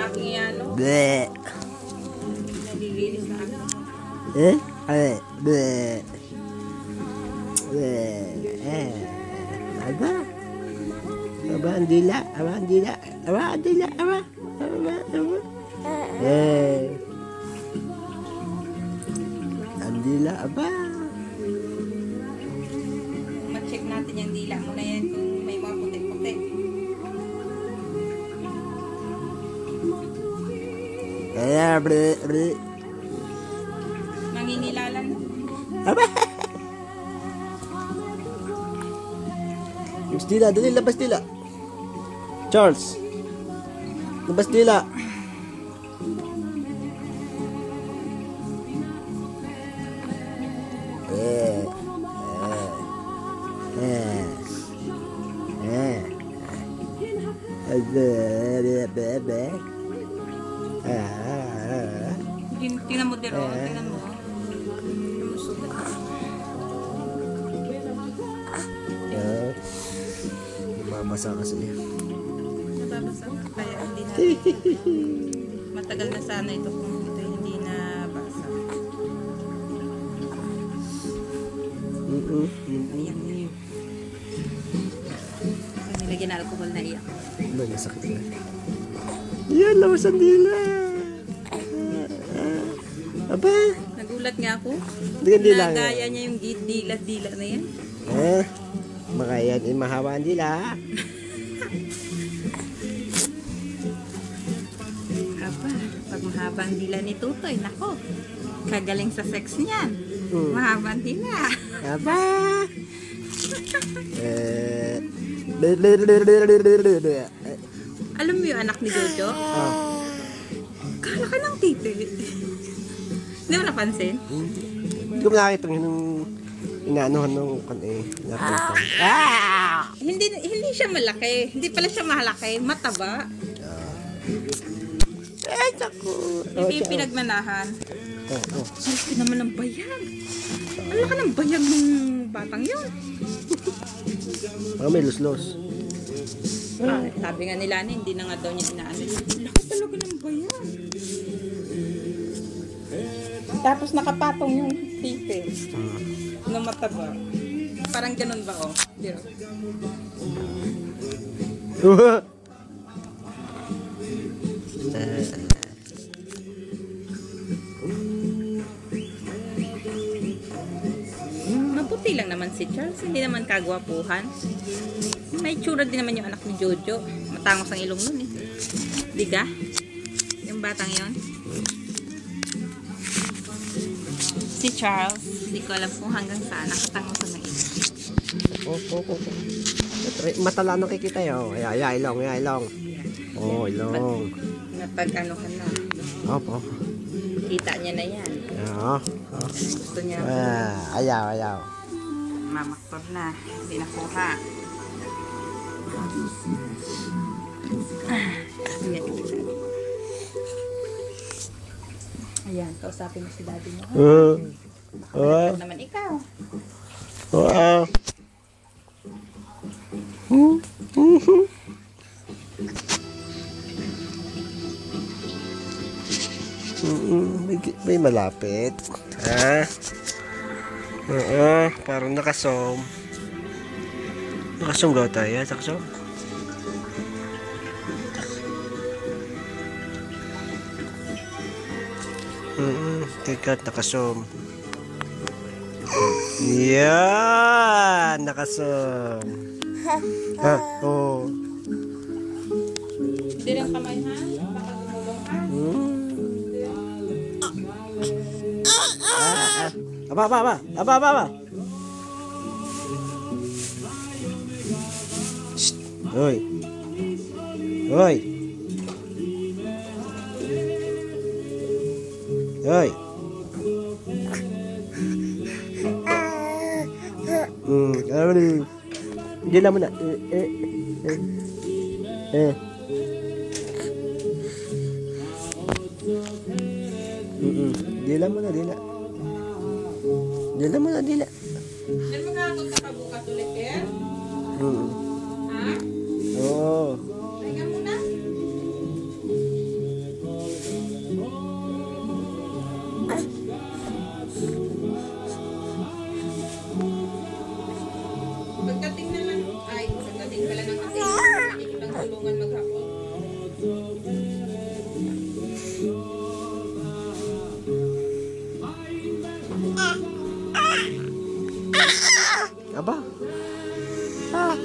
aking ano. Bleh. Nalilinis na ako. Bleh. Bleh. Aba. Aba, ang dila. Aba, ang dila. Aba, ang dila. Aba. Aba, aba. Ang dila, aba. Ma-check natin yung dila mo na yan kung may mga puti-puti. Nangingilalan. Aba. Labas dila, dali, labas dila. Charles. Labas dila. Tingnan mo din, tingnan mo. Mabasa kasi. Nababasa. Kaya hindi na. Matagal na sana ito kung ito hindi nabasa. Ayan. Nilagyan na alcohol na iyak. Ano yung sakit na? Yan, lawas ang dila. Aba. Nagulat nga ako. Nagaya niya yung dila na yan. Baka yan ay mahaba ang dila. Aba, pag mahaba ang dila ni Tutoy, nako. Kagaling sa sex niyan. Mahaba ang dila. Aba. Alam mo yung anak ni Jojo? Kala ka ng titi. Hindi mo napansin? Hindi ko nakita yung inaanuhan ng nakita. Hindi siya malaki. Hindi pala siya malaki. Mataba. Naku. Hindi pinagmanahan. Sarap naman ng bayag. Ang laki ng bayag ng batang yun. May luslos. Sabi nga nila hindi na nga daw niya inaano. Laki talaga ng bayag. Tapos nakapatong yung titi. Na mataba. Parang ganun ba, oh? Dito. Maputi lang naman si Charles. Hindi naman kagwapuhan. May tsura din naman yung anak ni Jojo. Matangos ang ilong nun eh. Diga? Yung batang yon. Si Charles, hindi ko alam kung hanggang saan nakatangos ang ilong. Mata lang nakikita yun. Ilong. Ilong. Napag-anuhan na. Opo. Kita niya na yan. Gusto niya. Ayaw. Mamaktor na. Hindi nakuha. Ayan, kausapin mo si daddy mo. Nakalagod naman ikaw. May malapit. Parang nakasom. Nakasom gaw tayo. Nakasom. Tikat nakasom. Yan, nakasom. Hindi lang kamay ha? Baka gumulong ha? Aba. Shh. Hoy. Dila mo na. Dila mo na. Dila mo na. Diyan magkakapunta ka bukas ulit eh? Ha? Oo. Teka muna. Aba. Aba.